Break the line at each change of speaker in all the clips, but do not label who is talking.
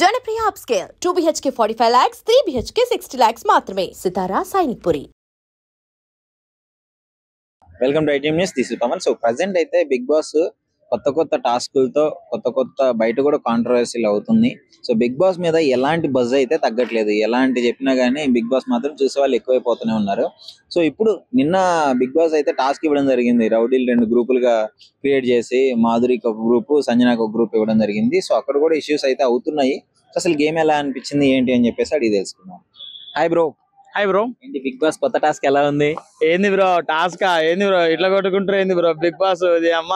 Janapriya upscale 2 BHK 45 lakhs, 3 BHK 60 lakhs మాత్రమే. Sitara Sainikpuri.
Welcome to ITM news. This is Pavan. So present అయితే Bigg Boss కొత్త టాస్కులతో కొత్త బయట కూడా కాంట్రవర్సీలు అవుతుంది. సో బిగ్ బాస్ మీద ఎలాంటి బజ్ అయితే తగ్గట్లేదు. ఎలాంటి చెప్పినా గానీ బిగ్ బాస్ మాత్రం చూసే వాళ్ళు ఎక్కువైపోతూనే ఉన్నారు. సో ఇప్పుడు నిన్న బిగ్ బాస్ అయితే టాస్క్ ఇవ్వడం జరిగింది. రౌడీలు 2 గ్రూపులుగా క్రియేట్ చేసి మాధురికి ఒక గ్రూప్, సంజనాకి ఒక గ్రూప్ ఇవ్వడం జరిగింది. సో అక్కడ కూడా ఇష్యూస్ అయితే అవుతున్నాయి. అసలు గేమ్ ఎలా అనిపించింది ఏంటి అని చెప్పేసి అడిగి తెలుసుకున్నాం. Hi bro. ఏంటి బిగ్ బాస్ కొత్త టాస్క్ ఎలా ఉంది?
ఏంది బ్రో టాస్క్? ఏంది బ్రో ఇట్లా కొట్టుకుంటారు? ఏంది బ్రో బిగ్ బాస్ అమ్మ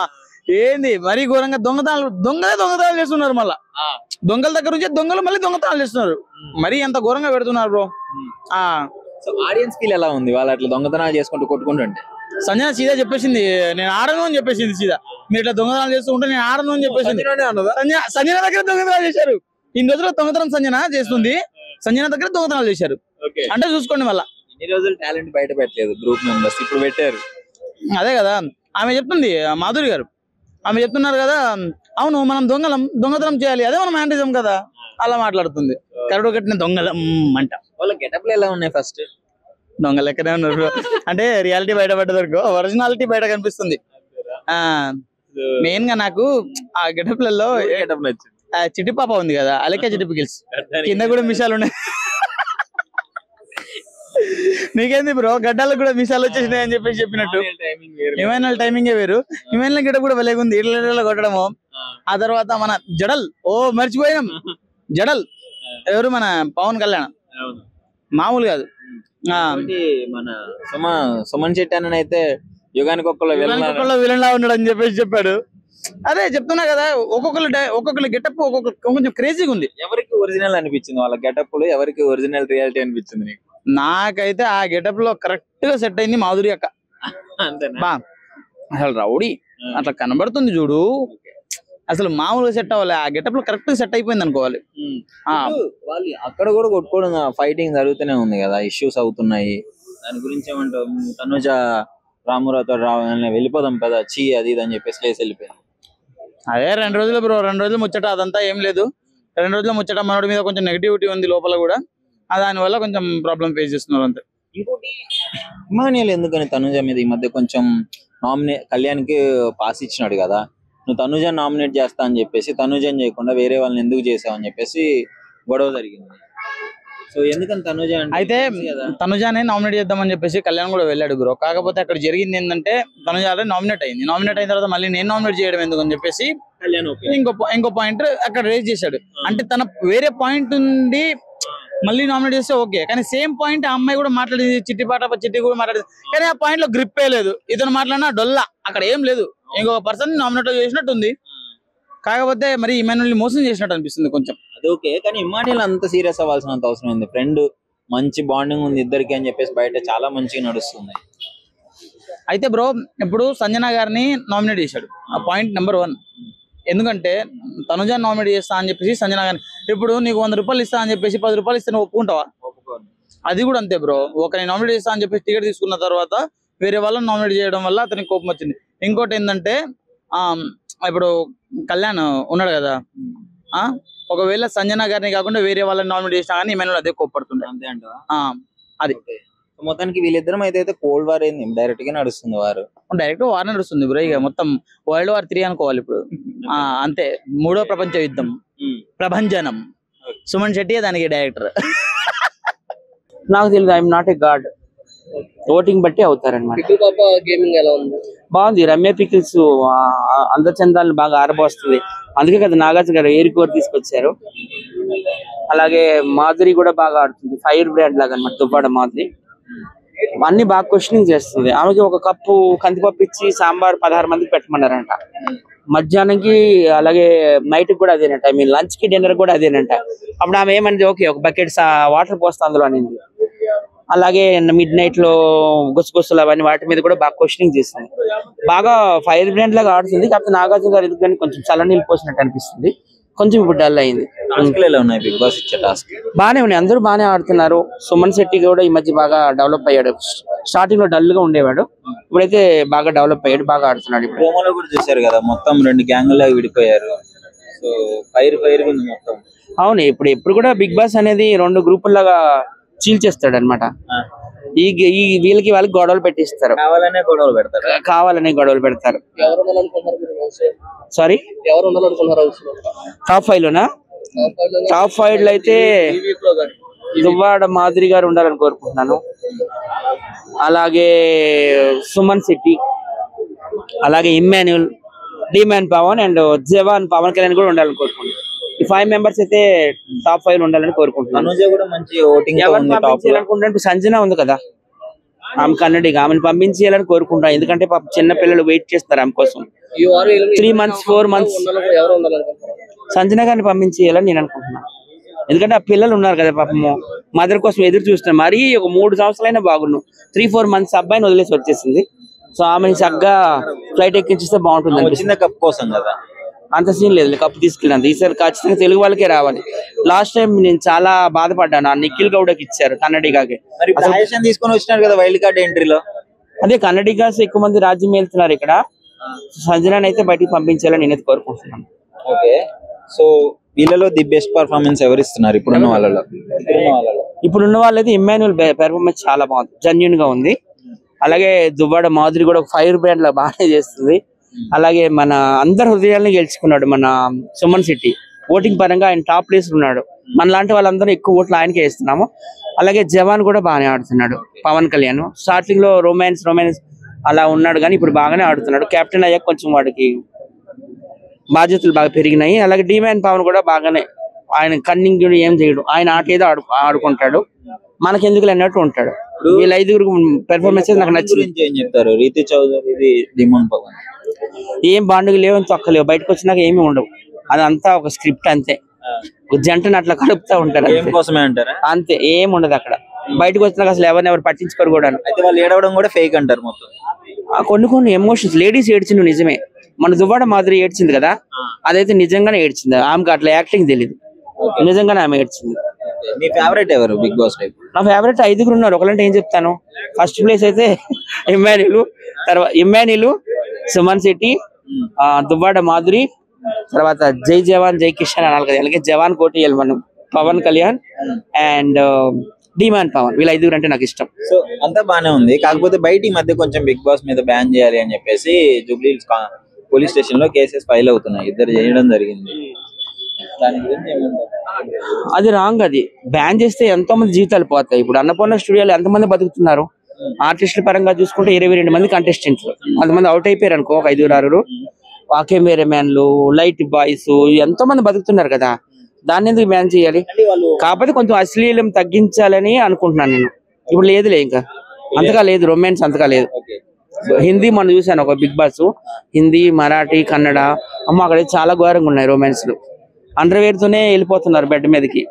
ఏంది మరీ ఘోరంగా దొంగతనాలు చేస్తున్నారు. మళ్ళా దొంగల దగ్గర నుంచి దొంగలు మళ్ళీ దొంగతనాలు చేస్తున్నారు. మరీ ఎంత ఘోరంగా పెడుతున్నారు బ్రో.
సో ఆడియన్స్ ఫీల్ ఎలా ఉంది వాళ్ళు అట్లా దొంగతనాలు చేసుకుంటూ కొట్టుకుంటుంటే?
సంజన సీదా చెప్పేసింది నేను ఆడను అని చెప్పేసింది. సీదా మీరు ఇట్లా దొంగతనాలు చేస్తూ ఉంటే నేను ఆడను అని చెప్పేసింది. సంజన దగ్గర దొంగతనాలు చేశారు. ఇన్ని రోజుల్లో దొంగతనం సంజన చేస్తుంది. సంజన దగ్గర దొంగతనాలు చేశారు అంటే చూసుకోండి. మళ్ళా
ఇన్ని రోజులు టాలెంట్ బయట పెట్టలేదు గ్రూప్ మెంబర్స్, ఇప్పుడు పెట్టారు.
అదే కదా ఆమె చెప్తుంది, మాధురి గారు ఆమె చెప్తున్నారు కదా, అవును మనం దొంగతనం చేయాలి, అదే మనం మ్యాంటిజం కదా, అలా మాట్లాడుతుంది. కరడు కట్టిన దొంగలం అంట.
వాళ్ళ గెటప్లు ఎలా ఉన్నాయి? ఫస్ట్
దొంగ లెక్కనే ఉన్నారు అంటే రియాలిటీ బయట పడ్డదనుకో ఒరిజినాలిటీ బయట కనిపిస్తుంది. మెయిన్ గా నాకు ఆ గెటప్లలో
గెటప్ నచ్చింది.
చిట్టి పాప ఉంది కదా, అలకే చిట్టి పికిల్స్ కింద కూడా మిషాలు ఉన్నాయి. నీకేంది బ్రో గడ్డాలకు కూడా మిషాలు వచ్చేసినాయి అని చెప్పినట్టు. ఏమైనా టైమింగే వేరు. ఏమైనా గిట కూడా వెలేగుంది ఇళ్ళ కొట్టడము. ఆ తర్వాత మన జడల్ మర్చిపోయినాం. జడల్ ఎవరు? మన పవన్ కళ్యాణ్. మామూలు కాదు.
మన సుమన్ శెట్టి అని అయితే యుగానికి
ఒక్కొక్కళ్ళు విలన్ లా ఉన్నాడు అని చెప్పాడు. అదే చెప్తున్నా కదా, ఒక్కొక్కరు గెటప్ కొంచెం క్రేజీగా ఉంది.
ఎవరికి ఒరిజినల్ అనిపించింది వాళ్ళ గెటప్? ఎవరికి ఒరిజినల్ రియాలిటీ అనిపించింది నీకు?
నాకైతే ఆ గెటప్ లో కరెక్ట్ గా సెట్ అయింది మాధురి అక్క. బా అసలు రౌడీ అట్లా కనబడుతుంది చూడు, అసలు మామూలుగా సెట్ అవ్వాలి. ఆ గెటప్ లో కరెక్ట్ గా సెట్ అయిపోయింది అనుకోవాలి.
వాళ్ళు అక్కడ కూడా కొట్టుకోవడం, ఫైటింగ్ జరుగుతూనే ఉంది కదా, ఇష్యూస్ అవుతున్నాయి. దాని గురించి ఏమంటావు? తనుజ రామురాతో వెళ్ళిపోదాం కదా చీ అది ఇది అని చెప్పేసి లేసి వెళ్ళిపోయింది.
అదే 2 రోజులు బ్రో, 2 రోజులు ముచ్చట, అదంతా ఏం లేదు. 2 రోజుల ముచ్చట మనోడి మీద కొంచెం నెగిటివిటీ ఉంది లోపల కూడా, దాని వల్ల కొంచెం ప్రాబ్లం ఫేస్ చేస్తున్నారు అంతే.
ఇంకోటి ఇమానియల్ ఎందుకని తనుజ మీద ఈ మధ్య కొంచెం కళ్యాణ్కి పాస్ ఇచ్చినాడు కదా, నువ్వు తనుజ నామినేట్ చేస్తా అని చెప్పేసి తనుజని చేయకుండా వేరే వాళ్ళని ఎందుకు చేసావు అని చెప్పేసి గొడవ జరిగింది. సో ఎందుకని తనుజ
అయితే తనుజానే నామినేట్ చేద్దామని చెప్పేసి కళ్యాణ్ కూడా వెళ్ళాడు బ్రో. కాకపోతే అక్కడ జరిగింది ఏంటంటే తనుజ ఆల్రెడీ నామినేట్ అయింది. నామినేట్ అయిన తర్వాత మళ్ళీ నేను నామినేట్ చేయడం ఎందుకు అని చెప్పేసి ఇంకో పాయింట్ అక్కడ రేజ్ చేశాడు. అంటే తన వేరే పాయింట్ ఉంది, మళ్ళీ నామినేట్ చేస్తే ఓకే, కానీ సేమ్ పాయింట్ ఆ అమ్మాయి కూడా మాట్లాడింది, చిట్టి కూడా మాట్లాడింది, కానీ ఆ పాయింట్ లో గ్రిప్ లేదు. ఇతను మాట్లాడినా డొల్లా, అక్కడ ఏం లేదు. ఇంకొక పర్సన్ నామినేట్ చేసినట్టు ఉంది. కాకపోతే మరి ఇమాన్యుల్ని మోసం చేసినట్టు అనిపిస్తుంది కొంచెం.
అది ఓకే, కానీ ఇమాన్యుల్ అంత సీరియస్ అవ్వాల్సినంత అవసరం ఉంది. ఫ్రెండ్, మంచి బాండింగ్ ఉంది ఇద్దరికి అని చెప్పేసి బయట చాలా మంచిగా నడుస్తుంది.
అయితే బ్రో ఇప్పుడు సంజన గారిని నామినేట్ చేశాడు, ఆ పాయింట్ నెంబర్ 1. ఎందుకంటే తనుజ నామినేట్ చేస్తా అని చెప్పేసి సంజన గారిని, ఇప్పుడు నీకు 100 రూపాయలు ఇస్తా అని చెప్పేసి 10 రూపాయలు ఇస్తే నువ్వు ఒప్పుకుంటావా? అది కూడా అంతే బ్రో. ఒకరిని నామినేట్ చేస్తా అని చెప్పేసి టికెట్ తీసుకున్న తర్వాత వేరే వాళ్ళని నామినేట్ చేయడం వల్ల అతనికి కోపం వచ్చింది. ఇంకోటి ఏంటంటే ఇప్పుడు కళ్యాణ్ ఉన్నాడు కదా, ఒకవేళ సంజన గారిని కాకుండా వేరే వాళ్ళని నామినేట్ చేసినా కానీ ఈమె అదే కోపడుతుంది.
అంతే అంట.
అది
మొత్తానికి వీళ్ళిద్దరం అయితే కోల్డ్ వార్ ఏంది డైరెక్ట్ గా నడుస్తుంది.
డైరెక్ట్ వార్ నడుస్తుంది బ్రో. ఇక మొత్తం World War 3 అనుకోవాలి ఇప్పుడు. అంతే, 3వ ప్రపంచ యుద్ధం, ప్రభంజనం. సుమన్ శెట్టి దానికి డైరెక్టర్.
నాకు తెలియదు, I'm not a God. Voting బట్టి అవుతారనమాట.
గేమింగ్ ఎలా ఉంది?
బాగుంది. రమ్య పికిల్స్ అందచందాలను బాగా ఆరబోస్తుంది. అందుకే కదా నాగార్జున గారు ఏరికోర్ తీసుకొచ్చారు. అలాగే మాధురి కూడా బాగా ఆడుతుంది, ఫైర్ బ్రాండ్ లాగా అనమాట. దుబ్బాడ మాధురి అన్ని బాగా క్వశ్చనింగ్ చేస్తుంది. ఆమెకి ఒక కప్పు కందిపప్పు ఇచ్చి సాంబార్ 16 మందికి పెట్టమన్నారంట మధ్యాహ్నానికి. అలాగే నైట్ కూడా అదేనంట, ఐ మీన్ లంచ్ కి డిన్నర్ కూడా అదేనంట. అప్పుడు ఆమె ఏమన్నది, ఓకే ఒక బకెట్ వాటర్ పోస్తా అందులో అనింది. అలాగే మిడ్ నైట్ లో గుసగుసలు అవన్నీ వాటి మీద కూడా బాగా క్వశ్చనింగ్ చేస్తుంది. బాగా ఫైర్ బ్రాండ్ లాగా ఆడుతుంది. కాకపోతే నాగార్జున గారు ఎందుకని కొంచెం చల్లనీళ్ళు పోసినట్టు అనిపిస్తుంది. కొంచెం ఇప్పుడు డల్ అయింది. బానే ఉన్నాయి, అందరూ బానే ఆడుతున్నారు. సుమన్ శెట్టి కూడా ఈ మధ్య బాగా డెవలప్ అయ్యాడు. స్టార్టింగ్ లో డల్ గా ఉండేవాడు, ఇప్పుడైతే బాగా డెవలప్ అయ్యాడు, బాగా ఆడుతున్నాడు. ఇప్పుడు
కూడా చూసారు కదా, మొత్తం 2 గ్యాంగ్ లాగా విడిపోయారు. సో ఫైర్ ఉంది మొత్తం.
అవును, ఎప్పుడు కూడా బిగ్ బాస్ అనేది 2 గ్రూపుల్లాగా చీల్చేస్తాడు అనమాట. ఈ వీళ్ళకి వాళ్ళకి గొడవలు పెట్టిస్తారు, కావాలనే గొడవలు పెడతారు. సారీ, టాప్ 5 లోనా? టాప్ 5 లో అయితే దువ్వాడ మాధురి గారు ఉండాలని కోరుకుంటున్నాను. అలాగే సుమన్ శెట్టి, అలాగే ఇమ్మాన్యుల్, డిమాన్ పవన్ అండ్ జవాన్ పవన్ కళ్యాణ్ కూడా ఉండాలని కోరుకుంటున్నాను. ఈ 5 మెంబర్స్ అయితే టాప్ 5 ఉండాలని కోరుకుంటున్నాను. అనుకుంటే సంజన ఉంది కదా, ఆమె కన్నడిగా, ఆమెను పంపించేయాలని కోరుకుంటాను. ఎందుకంటే పాప చిన్న పిల్లలు వెయిట్ చేస్తారు ఆమె కోసం. 3 months 4 months సంజన గారిని పంపించేయాలని నేను అనుకుంటున్నాను. ఎందుకంటే ఆ పిల్లలు ఉన్నారు కదా పాపము, మదర్ కోసం ఎదురు చూస్తున్నారు. మరీ ఒక 3 సంవత్సరాలైనా బాగున్నాను. 3-4 months అబ్బాయిని వదిలేసి వచ్చేసింది. సో ఆమెని చక్కగా ఫ్లైట్ ఎక్కించిస్తే బాగుంటుంది.
కప్ కోసం కదా,
అంత సీన్ లేదు, కప్పు తీసుకెళ్ళినంత. ఈసారి ఖచ్చితంగా తెలుగు వాళ్ళకే రావాలి. లాస్ట్ టైం నేను చాలా బాధపడ్డాను, నిఖిల్ గౌడకి ఇచ్చారు కన్నడిగాకి.
తీసుకొని వచ్చినారు కదా వైల్డ్ కార్డ్ ఎంట్రీలో.
అదే కన్నడిగాస్ ఎక్కువ మంది రాజ్యం వెళ్తున్నారు ఇక్కడ. సంజనాని అయితే బయటికి పంపించాలని నేనైతే కోరుకుంటున్నాను.
ఓకే, సో వీళ్ళలో ది బెస్ట్ పర్ఫార్మెన్స్ ఎవరు ఇస్తున్నారు ఇప్పుడున్న వాళ్ళలో?
ఇప్పుడున్న వాళ్ళైతే ఇమ్మాన్యుల్ పెర్ఫార్మెన్స్ చాలా బాగుంది, జెన్యూన్ గా ఉంది. అలాగే దువ్వాడ మాధురి కూడా ఒక ఫైర్ బ్రాండ్ లా బాగానే చేస్తుంది. అలాగే మన అందరి హృదయాలను గెలుచుకున్నాడు మన సుమన్ శెట్టి. ఓటింగ్ పరంగా ఆయన టాప్ ప్లేస్ ఉన్నాడు. మన లాంటి వాళ్ళందరూ ఎక్కువ ఓట్లు ఆయనకే వేస్తున్నాము. అలాగే జవాన్ కూడా బాగానే ఆడుతున్నాడు. పవన్ కళ్యాణ్ స్టార్టింగ్ లో రొమాన్స్ అలా ఉన్నాడు, కానీ ఇప్పుడు బాగానే ఆడుతున్నాడు. కెప్టెన్ అయ్యాక కొంచెం వాడికి బాధ్యతలు బాగా పెరిగినాయి. అలాగే డిమాండ్ పవన్ కూడా బాగానే, ఆయన కన్నింగ్ ఏం చేయడు, ఆయన ఆట ఏదో ఆడుకుంటాడు, మనకెందుకు అన్నట్టు ఉంటాడు. వీళ్ళ 5 పెర్ఫార్మెన్స్ నాకు నచ్చింది.
ఏం చెప్తారు? రీతి చౌదరి, డిమాండ్ పవన్
ఏం బాండుగు లేవు, తొక్కలేవు, బయటకు వచ్చినాక ఏమి ఉండవు. అదంతా ఒక స్క్రిప్ట్ అంతే. జంటను అట్లా కలుపుతా ఉంటారు అంతే, ఏం ఉండదు అక్కడ. బయటకు వచ్చినాక అసలు ఎవరు పట్టించుకోరు కూడా.
అయితే వాళ్ళు ఏడవడం కూడా ఫేక్ అంటారు మొత్తం.
కొన్ని ఎమోషన్స్, లేడీస్ ఏడ్చిండు నిజమే. మన దువ్వాడ మాదిరి ఏడ్చింది కదా, అదైతే నిజంగానే ఏడ్చింది. ఆమెకు అట్లా యాక్టింగ్ తెలియదు, నిజంగానే ఆమె ఏడ్చింది.
మీ ఫేవరెట్ ఎవరు బిగ్ బాస్ లో?
నా ఫేవరెట్ 5 ఉన్నారు. ఒకలంటే ఏం చెప్తాను, ఫస్ట్ ప్లేస్ అయితే ఇమ్మాన్యుల్, సుమన్ శెట్టి, దువ్వాడ మాధురి, తర్వాత జై జవాన్ జై కిషన్ అనాలి కదా. అలాగే జవాన్ కోటి మనం పవన్ కళ్యాణ్ అండ్ డిమాండ్ పవన్, వీళ్ళ 5 అంటే నాకు ఇష్టం.
సో అంతా బానే ఉంది. కాకపోతే బయట ఈ మధ్య కొంచెం బిగ్ బాస్ మీద బ్యాన్ చేయాలి అని చెప్పేసి జూబ్లీ పోలీస్ స్టేషన్ లో కేసెస్ ఫైల్ అవుతున్నాయి. 2 చేయడం జరిగింది. దాని గురించి ఏమంటారు?
అది రాంగ్. అది బ్యాన్ చేస్తే ఎంతో మంది జీవితాలు పోతాయి. ఇప్పుడు అన్నపూర్ణ స్టూడియోలో ఎంతమంది బతుకుతున్నారు? ఆర్టిస్టుల పరంగా చూసుకుంటే 22 మంది కంటెస్టెంట్లు, అంతమంది అవుట్ అయిపోయారు అనుకో, 5-6. కెమెరా మ్యాన్లు, లైట్ బాయ్స్, ఎంతో మంది బతుకుతున్నారు కదా, దాన్ని ఎందుకు బ్యాన్ చేయాలి? కాకపోతే కొంచెం అశ్లీలం తగ్గించాలని అనుకుంటున్నాను నేను. ఇప్పుడు లేదులే, ఇంకా అంతగా లేదు, రొమాన్స్ అంతగా లేదు. హిందీ మనం చూసాను ఒక బిగ్ బాస్, హిందీ, మరాఠీ, కన్నడ, అమ్మ అక్కడ చాలా ఘోరంగా ఉన్నాయి రొమాన్స్లు. అండర్వేర్ తోనే వెళ్ళిపోతున్నారు బెడ్ మీదకి,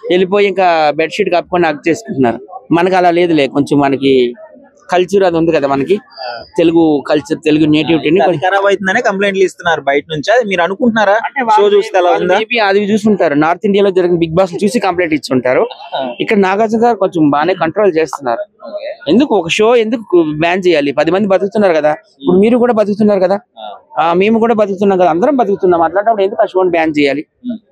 వెళ్ళిపోయి ఇంకా బెడ్షీట్ కప్పుకొని హగ్ చేసుకుంటున్నారు. మనకి అలా లేదులే, కొంచెం మనకి కల్చర్ అది ఉంది కదా, మనకి తెలుగు కల్చర్, తెలుగు నేటివిటీని
ఖరాబ్ అవుతుందనే కంప్లైంట్లు ఇస్తున్నారు బయట నుంచి. అది మీరు అనుకుంటున్నారా? షో చూస్తే
అది చూసుంటారు, నార్త్ ఇండియాలో జరిగిన బిగ్ బాస్ చూసి కంప్లైంట్ ఇచ్చి ఉంటారు. ఇక్కడ నాగార్జున గారు కొంచెం బాగానే కంట్రోల్ చేస్తున్నారు. ఎందుకు ఒక షో ఎందుకు బ్యాన్ చేయాలి? 10 మంది బతుకుతున్నారు కదా, ఇప్పుడు మీరు కూడా బతుకుతున్నారు కదా, మేము కూడా బతుకుతున్నాం కదా, అందరం బతుకుతున్నాం. అట్లాంటప్పుడు ఎందుకు ఆ షోని బ్యాన్ చేయాలి?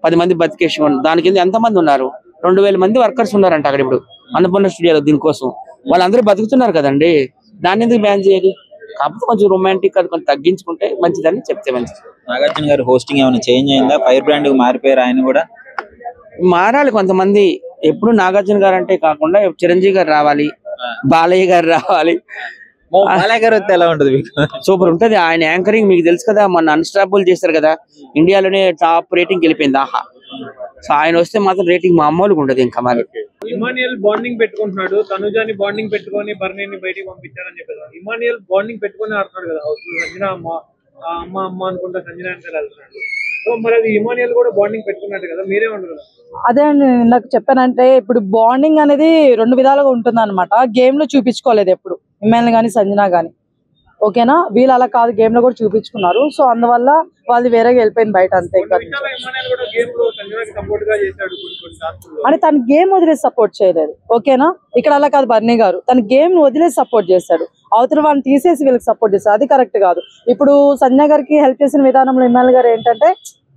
10 మంది బతికే షో, దానికి ఎంత మంది ఉన్నారు? 2000 మంది వర్కర్స్ ఉన్నారంట అక్కడ ఇప్పుడు అన్నపూర్ణ స్టూడియోలో. దీనికోసం వాళ్ళందరూ బతుకుతున్నారు కదండి, దాన్ని ఎందుకు బ్యాన్ చేయాలి? కాకపోతే కొంచెం రొమాంటిక్ అది కొంచెం తగ్గించుకుంటే మంచిదని చెప్తే మంచిది.
నాగార్జున గారు హోస్టింగ్ ఏమైనా చేంజ్ అయిందా? ఫైర్ బ్రాండ్ మారిపోయారు, ఆయన కూడా
మారాలి కొంతమంది. ఎప్పుడు నాగార్జున గారు అంటే కాకుండా చిరంజీవి గారు రావాలి, బాలయ్య గారు రావాలి.
బాలయ్య గారు వస్తే ఎలా ఉంటుంది?
సూపర్ ఉంటది. ఆయన యాంకరింగ్ మీకు తెలుసు కదా, మన అన్స్టాపబుల్ చేస్తారు కదా, ఇండియాలోనే టాప్ రేటింగ్ వెళ్ళిపోయింది ఆహా. సో ఆయన వస్తే మాత్రం రేటింగ్ మామూలుగా ఉండదు. ఇంకా మరి
ఇమానియల్ బాండింగ్ పెట్టుకుంటున్నాడు, తనుజాని బాండింగ్ పెట్టుకొని బర్నీని బయటికి పంపించారని చెప్పారు. ఇమానియల్ బాండింగ్ పెట్టుకొని ఆడుతున్నాడు కదా, సంజన అమ్మ అనుకుంటా సంజన అంటే వెళ్తున్నాడు. సో మరి అది ఇమానియల్ కూడా బాండింగ్ పెట్టుకున్నట్టు కదా, మీరేమంటారు?
అదే నాకు చెప్పానంటే, ఇప్పుడు బాండింగ్ అనేది 2 విధాలుగా ఉంటుంది అనమాట. గేమ్ లో చూపించుకోలేదు ఎప్పుడు ఇమానియల్ గానీ సంజన గానీ, ఓకేనా? వీళ్ళు అలా కాదు, గేమ్ లో కూడా చూపించుకున్నారు. సో అందువల్ల వాళ్ళు వేరేగా వెళ్ళిపోయింది బయట, అంతే. అని తన గేమ్ వదిలేసి సపోర్ట్ చేయలేదు, ఓకేనా? ఇక్కడ అలా కాదు, బర్నీ గారు తన గేమ్ వదిలేసి సపోర్ట్ చేశాడు, అవతల వాళ్ళని తీసేసి వీళ్ళకి సపోర్ట్ చేశాడు. అది కరెక్ట్ కాదు. ఇప్పుడు సంజయ్ గారికి హెల్ప్ చేసిన విధానంలో ఇమానియల్ గారు ఏంటంటే,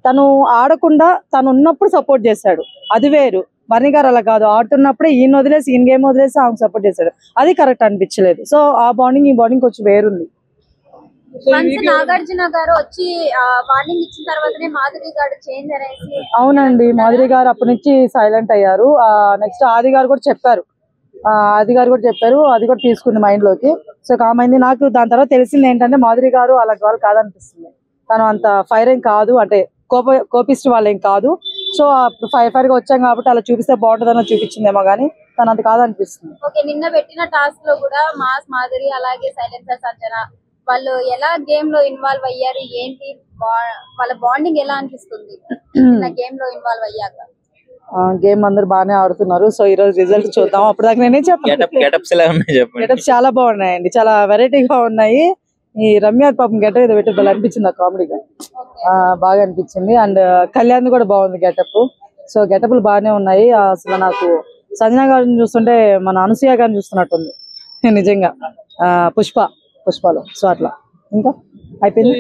తను ఆడకుండా తను ఉన్నప్పుడు సపోర్ట్ చేశాడు, అది వేరు. బర్నీ గారు అలా కాదు, ఆడుతున్నప్పుడే ఈయన వదిలేసి ఈయన గేమ్ వదిలేసి ఆమె సపోర్ట్ చేశాడు, అది కరెక్ట్ అనిపించలేదు. సో ఆ బాండింగ్ ఈ బాండింగ్ కొంచెం వేరుంది.
నాగార్జున గారు వచ్చి వార్నింగ్ ఇచ్చిన తర్వాతనే మాధురి గారు చేంజ్ అనేసి.
అవునండి, మాధురి గారు అప్పటి నుంచి సైలెంట్ అయ్యారు. నెక్స్ట్ ఆది గారు కూడా చెప్పారు, అది కూడా తీసుకుంది మైండ్ లోకి. సో కామైంది. నాకు దాని తర్వాత తెలిసింది ఏంటంటే మాధురి గారు అలాంటి వాళ్ళు కాదనిపిస్తుంది. తను అంత ఫైర్ ఏం కాదు, అంటే కోపిస్ట్ వాళ్ళు ఏం కాదు. సో ఫైర్ గా వచ్చాం కాబట్టి అలా చూపిస్తే బాగుంటుందని చూపించిందేమో కానీ తను అంత కాదనిపిస్తుంది.
ఓకే, నిన్న పెట్టిన టాస్క్ లో కూడా మాస్ మాధురి అలాగే సైలెన్సర్ సంజన వాళ్ళు ఎలా గేమ్ లో ఇన్వాల్వ్ అయ్యారు, ఏంటి వాళ్ళ బాండింగ్ ఎలా అనిపిస్తుంది గేమ్ లో ఇన్వాల్వ్ అయ్యాక?
గేమ్ అందరు బాగానే ఆడుతున్నారు. సో ఈ రోజు రిజల్ట్ చూద్దాం. అప్పుడు దాకా నేనే చెప్పాను, గెటప్స్ చాలా బాగున్నాయండి, చాలా వెరైటీగా ఉన్నాయి. ఈ రమ్య పాపం గెటప్ ఏదో పెట్టి అనిపించింది నాకు, కామెడీగా బాగా అనిపించింది. అండ్ కళ్యాణ్ కూడా బాగుంది గెటప్. సో గెటప్లు బాగానే ఉన్నాయి. అసలు నాకు సంజన గారిని చూస్తుంటే మన అనసూయ గారిని చూస్తున్నట్టుంది నిజంగా, పుష్పలో. సో అట్లా ఇంకా అయిపోయింది.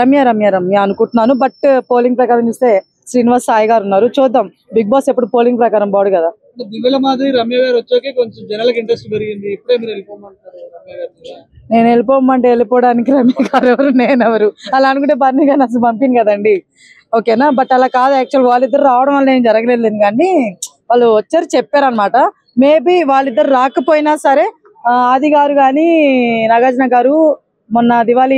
రమ్య అనుకుంటున్నాను. బట్ పోలింగ్ ప్రకారం చూస్తే శ్రీనివాస్ సాయి గారు ఉన్నారు. చూద్దాం, బిగ్ బాస్ ఎప్పుడు పోలింగ్ ప్రకారం బాడు కదా.
దివ్యల మాదిరి రమ్య గారు వచ్చాకే కొంచెం జనాలకు ఇంట్రెస్ట్ పెరిగింది. ఇప్పుడే మీరు వెళ్ళిపోమంటారు రమ్య గారు?
నేను వెళ్ళిపోమంటే వెళ్ళిపోవడానికి రమ్య గారు ఎవరు, నేనెవరు? అలా అనుకుంటే బర్నీ గారిని అసలు పంపిను కదండి. ఓకేనా, బట్ అలా కాదు. యాక్చువల్ వాళ్ళిద్దరు రావడం వల్ల ఏం జరగలేదు, కానీ వాళ్ళు వచ్చారు చెప్పారు అనమాట. మేబీ వాళ్ళిద్దరు రాకపోయినా సరే ఆది గారు కానీ నాగార్జున గారు మొన్న దివాళీ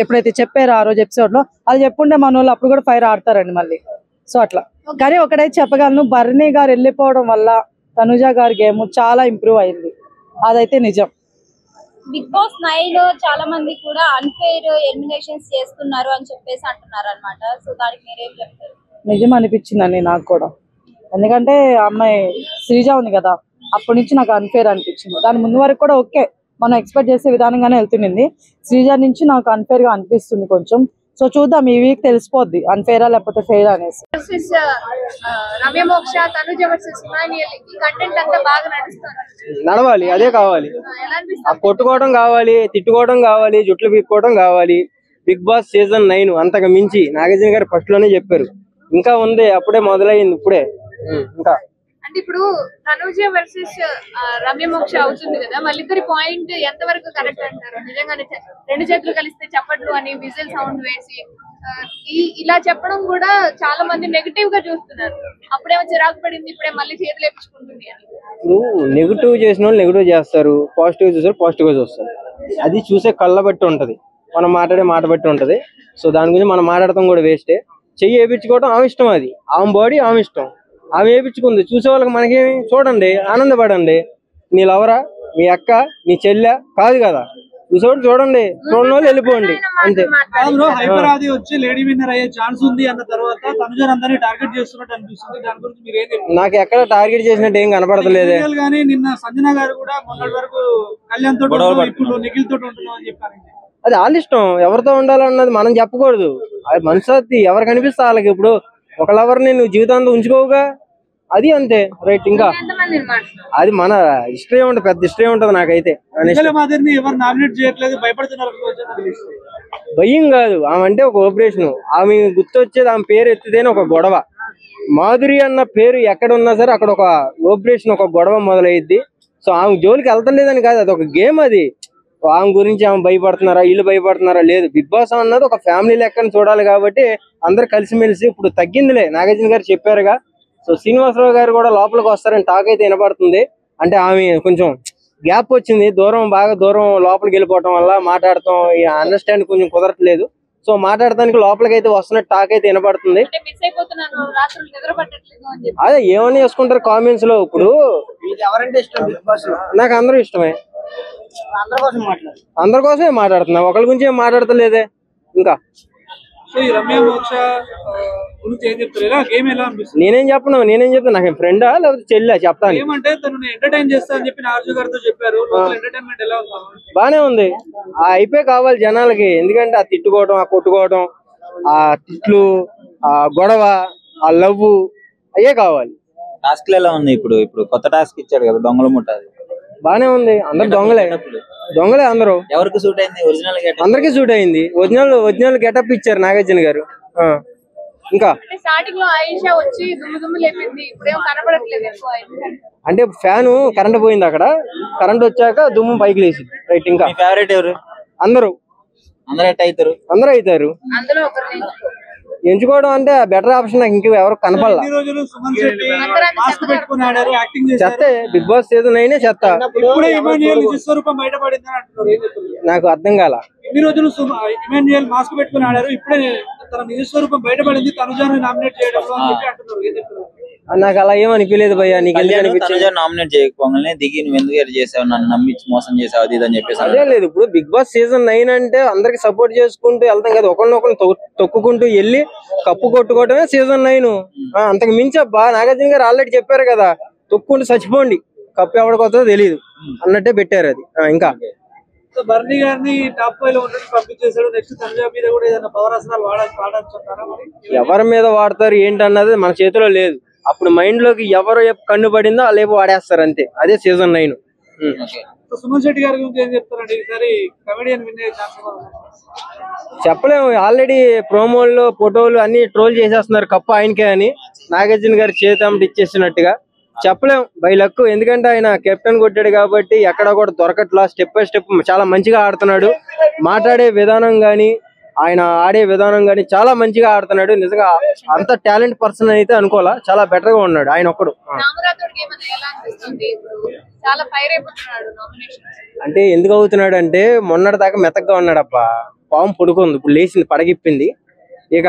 ఎప్పుడైతే చెప్పారో ఆ రోజు ఎపిసోడ్ లో, అది చెప్పుంటే మన వాళ్ళు అప్పుడు కూడా ఫైర్ ఆడతారండి మళ్ళీ. సో అట్లా. కానీ ఒకటైతే చెప్పగలను, బర్నీ గారు వెళ్ళిపోవడం వల్ల తనుజ గారి గేమ్ చాలా ఇంప్రూవ్ అయింది, అదైతే నిజం.
బిగ్ బాస్ 9 చాలా మంది కూడా అన్ఫెయిర్ ఎలిమినేషన్స్ చేస్తున్నారు అని చెప్పేసి అంటున్నారు అనమాట. సో దానికి మీరేం చెప్తారు?
నిజం అనిపించిందండి నాకు కూడా. ఎందుకంటే అమ్మాయి శ్రీజ ఉంది కదా, అప్పటి నుంచి నాకు అన్ఫేర్ అనిపించింది. దాని ముందు వరకు కూడా ఓకే, మనం ఎక్స్పెక్ట్ చేసే విధానంగానే వెళ్తుంది. శ్రీజ నుంచి నాకు అన్ఫేర్ గా అనిపిస్తుంది కొంచెం. సో చూద్దాం, ఈ వీక్ తెలిసిపోద్ది అన్ఫేరా లేకపోతే ఫెయిర్ అనేసి.
రమ్య మోక్ష తనుజ వర్సెస్ ఇమాన్యుయల్ ఈ కంటెంట్ అంతా బాగా
నడవాలి, అదే కావాలి. కొట్టుకోవడం కావాలి, తిట్టుకోవడం కావాలి, జుట్లు పీక్కోవడం కావాలి. బిగ్ బాస్ సీజన్ 9 అంతకు మించి నాగార్జున గారు ఫస్ట్ లోనే చెప్పారు, ఇంకా ఉంది, అప్పుడే మొదలైంది ఇప్పుడే. ఇంకా
అంటే ఇప్పుడు తనుజ వర్సెస్ రమ్య మోక్ష అవుతుంది కదా, వాళ్ళిద్దరి పాయింట్ ఎంత వరకు కరెక్ట్ అంటారు? నిజంగానే రెండు చేతులు కలిస్తే చప్పట్లు అని విజిల్ సౌండ్ వేసి ఇలా చెప్పడం కూడా చాలా మంది నెగటివ్ గా చూస్తున్నారు. అప్పుడేమో చిరాకు పడింది, ఇప్పుడే మళ్ళీ చేతులు వేపించుకుంటుంది అని.
నెగిటివ్ చేసిన వాళ్ళు నెగిటివ్ చేస్తారు, పాజిటివ్ చూసారు పాజిటివ్ గా చూస్తారు. అది చూసే కళ్ళ బట్టి ఉంటది, మనం మాట్లాడే మాట బట్టి ఉంటది. సో దాని గురించి మనం మాట్లాడటం కూడా వేస్టే. చెయ్యి వేయించుకోవడం ఆమె ఇష్టం, అది ఆమె బాడీ ఆమె ఇష్టం, ఆమె వేయించుకుంది. చూసే వాళ్ళకి మనకేమి, చూడండి, ఆనందపడండి. నీ లవరా, మీ అక్క, నీ చెల్లె కాదు కదా, చూసేవాడు చూడండి, చూడని వాళ్ళు వెళ్ళిపోండి అంతే.
హైపర్ ఆది వచ్చి లేడీ విన్నర్ అయ్యే ఛాన్స్ ఉంది అన్న తర్వాత తనుజ అందరినీ టార్గెట్ చేస్తున్నట్టు అనిపిస్తుంది. దాని గురించి మీరు ఏం చెప్తారు?
నాకు ఎక్కడ టార్గెట్ చేసినట్టు ఏం కనపడతలేదే.
కానీ నిన్న సంజన గారు కూడా మొన్నటి వరకు కళ్యాణ్ తోటి ఇప్పుడు నిఖిల్ తోటి ఉంటున్నాం అని చెప్పారు.
అది వాళ్ళ ఇష్టం, ఎవరితో ఉండాలన్నది మనం చెప్పకూడదు. అది మనసు ఎవరు కనిపిస్తే వాళ్ళకి. ఇప్పుడు ఒక లవర్ని నువ్వు జీవితాంతం ఉంచుకోవుగా, అది అంతే, రైట్. ఇంకా అది మన హిస్టరీ ఉంటుంది, పెద్ద హిస్టరీ ఉంటుంది. నాకైతే భయం కాదు, ఆమె అంటే ఒక ఆపరేషన్. ఆమె గుర్తొచ్చేది ఆమె పేరు ఎత్తితేనే ఒక గొడవ. మాధురి అన్న పేరు ఎక్కడ ఉన్నా సరే అక్కడ ఒక ఆపరేషన్, ఒక గొడవ మొదలయ్యిద్ది. సో ఆమె జోలికి వెళ్తలేదని కాదు, అది ఒక గేమ్. అది ఆమె గురించి ఆమె భయపడుతున్నారా, వీళ్ళు భయపడుతున్నారా లేదు. బిగ్ బాస్ అన్నది ఒక ఫ్యామిలీ లెక్కని చూడాలి కాబట్టి అందరు కలిసిమెలిసి. ఇప్పుడు తగ్గిందిలే, నాగార్జున గారు చెప్పారుగా. సో శ్రీనివాసరావు గారు కూడా లోపలికి వస్తారని టాక్ అయితే వినపడుతుంది. అంటే ఆమె కొంచెం గ్యాప్ వచ్చింది, బాగా దూరం లోపలికి వెళ్ళిపోవటం వల్ల మాట్లాడటం అండర్స్టాండ్ కొంచెం కుదరట్లేదు. సో మాట్లాడటానికి లోపలికి అయితే వస్తున్నట్టు టాక్ అయితే వినపడుతుంది. అదే ఏమని చేసుకుంటారు కామెంట్స్ లో. ఇప్పుడు నాకు అందరూ ఇష్టమే, అందరి కోసమే మాట్లాడుతున్నా, ఒకరి గురించి ఏం మాట్లాడతలేదే. ఇంకా నేనేం చెప్పను, నాకు ఫ్రెండా లేకపోతే చెల్లా చెప్తాను. బానే ఉంది, ఆ అయిపోయి కావాలి జనాలకి. ఎందుకంటే ఆ తిట్టుకోవడం, ఆ కొట్టుకోవడం, ఆ తిట్లు, ఆ గొడవ, ఆ లవ్, అయ్యే కావాలి.
టాస్క్ ఎలా ఉంది? ఇప్పుడు కొత్త టాస్క్ ఇచ్చాడు కదా, దొంగల ముఠ,
బానే ఉంది. అందరు దొంగలే అందరూ.
ఎవరికి సూట్ అయింది? ఒరిజినల్ గెటప్
అందరికి సూట్ అయింది. ఒరిజినల్ గెటప్ ఇచ్చారు నాగార్జున గారు. ఇంకా
స్టార్టింగ్ లో ఆయిషా వచ్చి దుమ్ము లేపింది, ఇప్పుడేమో కనపడట్లేదు ఎక్కువ.
అంటే ఫ్యాన్ కరెంట్ పోయింది, అక్కడ కరెంట్ వచ్చాక దుమ్ము పైకి లేచింది. రైట్. ఇంకా
ఫేవరెట్ ఎవరు?
అందరూ అవుతారు.
అందులో ఒకరు
ఎంచుకోవడం అంటే బెటర్ ఆప్షన్ నాకు ఇంక ఎవరు కనపడలా. చెత్తే బిగ్ బాస్ సీజన్ 9 చెత్త. నాకు అర్థం కాల.
ఎన్ని రోజులు ఇమాన్యుయల్ మాస్క్ పెట్టుకుని ఆడారు, ఇప్పుడే తన నిజ స్వరూపం బయటపడింది, తనుజాను నామినేట్ చేయడంలో అని చెప్పి అంటున్నారు.
నాకు అలా ఏమనిపించలేదు భయ్యా. నీకు
నామినేట్ చేయకపోగానే దిగి నువ్వు ఎందుకు చేసావు, నన్ను నమ్మించి మోసం చేసావు, అది అని చెప్పేసి
అదే లేదు. ఇప్పుడు బిగ్ బాస్ సీజన్ 9 అంటే అందరికి సపోర్ట్ చేసుకుంటూ వెళ్తాం కదా, ఒకరినొకరిని తొక్కుకుంటూ వెళ్ళి కప్పు కొట్టుకోవడమే సీజన్ 9. అంతకు మించి అబ్బా నాగార్జున గారు ఆల్రెడీ చెప్పారు కదా, తొక్కుంటూ చచ్చిపోండి, కప్పు ఎవరికొస్తుందో తెలియదు అన్నట్టే పెట్టారు అది. ఇంకా
బర్నీ గారిని టాప్ 5 లో ఉన్నట్టు పంపించేశాడు. నెక్స్ట్ తనుజ మీద కూడా ఏదైనా పవర్ ఆసనాలు వాడాలంటారా?
ఎవరి మీద వాడతారు ఏంటన్నది మన చేతిలో లేదు. అప్పుడు మైండ్ లోకి ఎవరు కన్ను పడిందో వాళ్ళేపు వాడేస్తారు అంతే. అదే సీజన్ 9.
సుమన్ శెట్టి గారి గురించి ఏం చెప్తారండి? ఈసారి కమెడియన్ విన్ అయ్యే ఛాన్స్
చెప్పలేము. ఆల్రెడీ ప్రోమోల్లో ఫోటోలు అన్ని ట్రోల్ చేసేస్తున్నారు కప్పు ఆయనకే అని, నాగార్జున గారి చేతి ఇచ్చేసినట్టుగా. చెప్పలేం బై లక్. ఎందుకంటే ఆయన కెప్టెన్ కొట్టాడు కాబట్టి ఎక్కడ కూడా దొరకట్లా. స్టెప్ బై స్టెప్ చాలా మంచిగా ఆడుతున్నాడు. మాట్లాడే విధానం గానీ ఆయన ఆడే విధానం గానీ చాలా మంచిగా ఆడుతున్నాడు. నిజంగా అంత టాలెంట్ పర్సన్ అయితే అనుకోవాలా, చాలా బెటర్ గా ఉన్నాడు ఆయన ఒక్కడు. అంటే ఎందుకు అవుతున్నాడు అంటే మొన్నటి దాకా మెత్తగా ఉన్నాడు అబ్బా. పాము పడుకుంది, ఇప్పుడు లేచింది, పడగిప్పింది. ఇక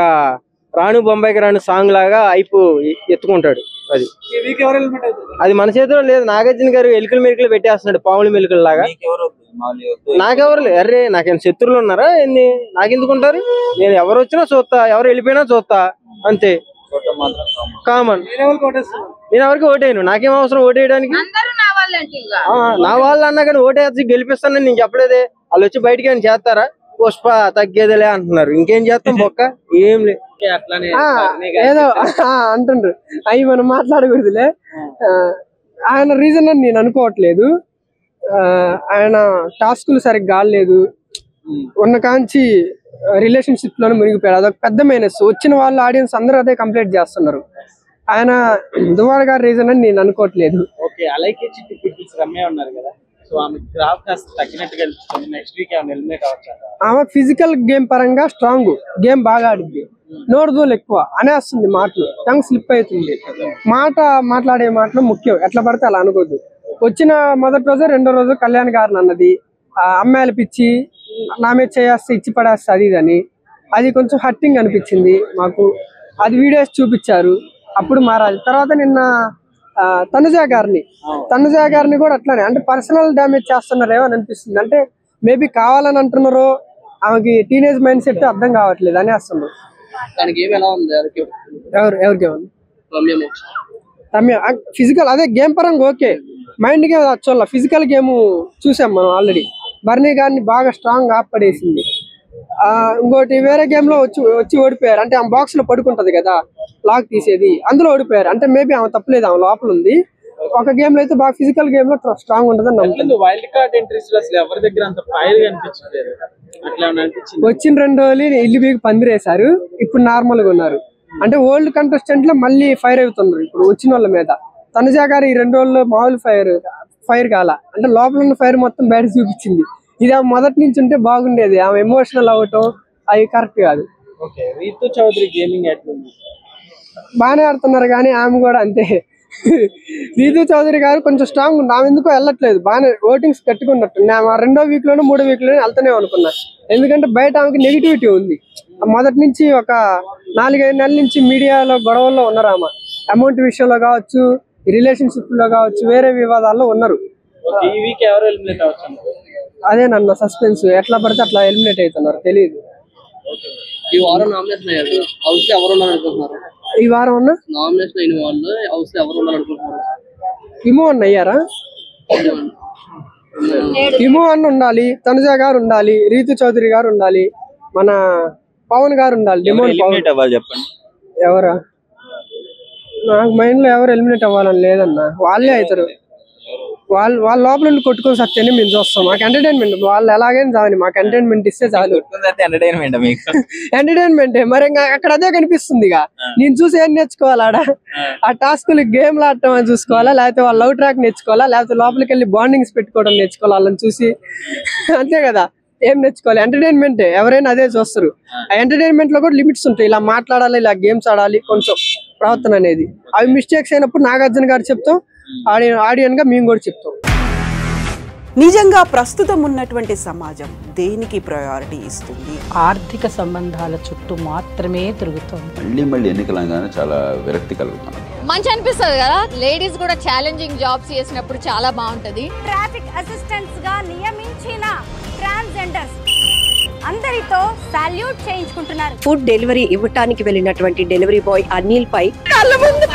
రాను బొంబాయికి రాను సాంగ్ లాగా అయిపు ఎత్తుకుంటాడు. అది మన చేతిలో లేదు. నాగార్జున గారు ఎలుకలు మెలుకలు పెట్టేస్తున్నాడు, పాములు మెలుకలు లాగా. నాకెవరు లేదు. అరే నాకేం శత్రువులు ఉన్నారా ఏంది? నాకెందుకుంటారు? నేను ఎవరు వచ్చినా చూస్తా, ఎవరు వెళ్ళిపోయినా చూస్తా, అంతే. కామన్. నేను ఎవరికి ఓటేయను, నాకేం అవసరం ఓటేయడానికి? నా వాళ్ళు అన్నా కానీ ఓటేసి గెలిపిస్తానని నేను చెప్పలేదే. వాళ్ళు వచ్చి బయటికి ఏమైనా చేస్తారా? పుష్ప తగ్గేదిలే అంటున్నారు. ఇంకేం చేస్తాం బొక్క? ఏం లేదు.
ఏదో అంటుండ్రు, అవి మనం మాట్లాడకూడదులే. ఆయన రీజన్ అని నేను అనుకోవట్లేదు. ఆయన టాస్కులు సరిగ్గా ఆడలేదు. ఉన్న కాంచి రిలేషన్షిప్ లోనే మునిగిపోయాడు. అదొక పెద్ద మైనస్. వచ్చిన వాళ్ళు ఆడియన్స్ అందరూ అదే కంప్లైంట్ చేస్తున్నారు. ఆయన దువాడ గారి రీజన్ అని నేను అనుకోవట్లేదు. ఆమె ఫిజికల్ గేమ్ పరంగా స్ట్రాంగ్, గేమ్ బాగా ఆడింది. నోరుదోలు ఎక్కువ అనేస్తుంది, మాటలు టంగ్ స్లిప్ అవుతుంది. మాట్లాడే మాటలు ముఖ్యం, ఎట్లా పడితే అలా అనుకోద్దు. వచ్చిన మొదటి రోజు రెండో రోజు కళ్యాణ్ గారిని అన్నది అమ్మాయిలు పిచ్చి నా మీద చేస్తే ఇచ్చి పడేస్తే అది ఇదని, అది కొంచెం హర్టింగ్ అనిపించింది మాకు. అది వీడియోస్ చూపించారు, అప్పుడు మారాలి. తర్వాత నిన్న తనుజ గారిని కూడా అట్లానే, అంటే పర్సనల్ డ్యామేజ్ చేస్తున్నారేమో అని అనిపిస్తుంది. అంటే మేబీ కావాలని అంటున్నారో, ఆమెకి టీనేజ్ మైండ్ సెట్ అర్థం కావట్లేదు అని వస్తున్నారు. ఎవరికి రమ్య ఫిజికల్ అదే గేమ్ పరంగా ఓకే, మైండ్ గేమ్ చూడాల. ఫిజికల్ గేమ్ చూసాం మనం ఆల్రెడీ. బర్నీ గారిని బాగా స్ట్రాంగ్ ఆపడేసింది. ఇంకోటి వేరే గేమ్ లో వచ్చి ఓడిపోయారు. అంటే ఆమె బాక్స్ లో పడుకుంటది కదా, లాక్ తీసేది, అందులో ఓడిపోయారు. అంటే మేబీ ఆమె తప్పలేదు, ఆమె లోపల ఉంది. ఒక గేమ్ లో అయితే బాగా ఫిజికల్ గేమ్ లో స్ట్రాంగ్ ఉంటదని నమ్ముతుంది. వచ్చిన 2 రోజులు ఇల్లు బీగి పందిరేశారు, ఇప్పుడు నార్మల్ గా ఉన్నారు. అంటే ఓల్డ్ కంటెస్టెంట్ లో మళ్ళీ ఫైర్ అవుతున్నారు ఇప్పుడు వచ్చిన వాళ్ళ మీద. తనుజ గారు ఈ 2 రోజుల్లో మామూలు ఫైర్ కాల, అంటే లోపల ఉన్న ఫైర్ మొత్తం బయట చూపించింది. ఇది ఆమె మొదటి నుంచి ఉంటే బాగుండేది. ఆమె ఎమోషనల్ అవ్వటం అవి కరెక్ట్ కాదు.
రీతు చౌదరి గేమింగ్
బాగానే ఆడుతున్నారు కానీ ఆమె కూడా అంతే. రీతు చౌదరి గారు కొంచెం స్ట్రాంగ్ ఉంది, ఆమె ఎందుకో వెళ్ళట్లేదు. బాగానే ఓటింగ్స్ కట్టుకున్నట్టు. నేను 2వ వీక్ లోనూ 3వ వీక్ లోనే వెళ్తానే అనుకున్నా. ఎందుకంటే బయట ఆమెకి నెగిటివిటీ ఉంది. మొదటి నుంచి ఒక 4-5 నెలల నుంచి మీడియాలో గొడవల్లో ఉన్నారు. ఆమె అమౌంట్ విషయంలో కావచ్చు, రిలేషన్షిప్ లో కావచ్చు, వేరే వివాదాల్లో ఉన్నారు. అదే నన్ను సస్పెన్స్, ఎట్లా పడితే అట్లా ఎలిమినేట్ అవుతున్నారు తెలియదు.
ఈ వారం నామినేషన్ అయ్యారు, హౌస్ లో ఎవరు ఉన్నారనుకుంటున్నారు?
ఈ వారం ఉన్న
నామినేషన్ అయిన వాళ్ళు హౌస్ లో ఎవరు ఉన్నారనుకుంటున్నారు?
ఇమో అన్న అయ్యారా? ఇమో అన్న ఉండాలి, తనుజ గారు ఉండాలి, రీతు చౌదరి గారు ఉండాలి, మన పవన్ గారు ఉండాలి.
చెప్పండి
ఎవరా? నాకు మైండ్ లో ఎవరు ఎలిమినేట్ అవ్వాలని లేదన్నా, వాళ్ళే అవుతారు. వాళ్ళ లోపల నుండి కొట్టుకొని సత్యాన్ని మేము చూస్తాం. మాకు ఎంటర్టైన్మెంట్ వాళ్ళు ఎలాగైనా చాలని మాకు ఎంటర్టైన్మెంట్ ఇస్తే చాలు.
ఎంటర్టైన్మెంట్ మీకు
ఎంటర్టైన్మెంట్ మరి ఇంకా అక్కడ అదే కనిపిస్తుంది. ఇక నేను చూసి ఏం నేర్చుకోవాలా ఆడ? ఆ టాస్కులు గేమ్లు ఆడటం అని చూసుకోవాలా, లేకపోతే వాళ్ళ లవ్ ట్రాక్ నేర్చుకోవాలా, లేకపోతే లోపలికి వెళ్ళి బాండింగ్స్ పెట్టుకోవడం నేర్చుకోవాలి వాళ్ళని చూసి. అంతే కదా, ఏం నేర్చుకోవాలి? ఎంటర్టైన్మెంట్ ఎవరైనా అదే చూస్తారు. ఆ ఎంటర్టైన్మెంట్ లో కూడా లిమిట్స్ ఉంటాయి. ఇలా మాట్లాడాలి, ఇలా గేమ్స్ ఆడాలి, కొంచెం ప్రవర్తన అనేది. అవి మిస్టేక్స్ అయినప్పుడు నాగార్జున గారు చెప్తాం, ఆడియన్ గా మేము కూడా చెప్తాం.
నిజంగా ప్రస్తుతం ఉన్నటువంటి సమాజం దేనికి ప్రయారిటీ ఇస్తుంది?
ఆర్థిక సంబంధాల చుట్టూ మాత్రమే తిరుగుతుంది.
మళ్ళీ ఎన్నికలంగానే చాలా విరక్తి కలుగుతాను.
మంచి అనిపిస్తుంది కదా, లేడీస్ కూడా ఛాలెంజింగ్ జాబ్స్ చేసినప్పుడు చాలా బాగుంటది.
ట్రాఫిక్ అసిస్టెంట్స్ గా నియమించిన ట్రాన్స్జెండర్స్ అందరితో సాల్యూట్ చేయించుకుంటున్నారు.
ఫుడ్ డెలివరీ ఇవ్వటానికి వెళ్ళినటువంటి డెలివరీ బాయ్ అనిల్ పై కళ్ళ ముందు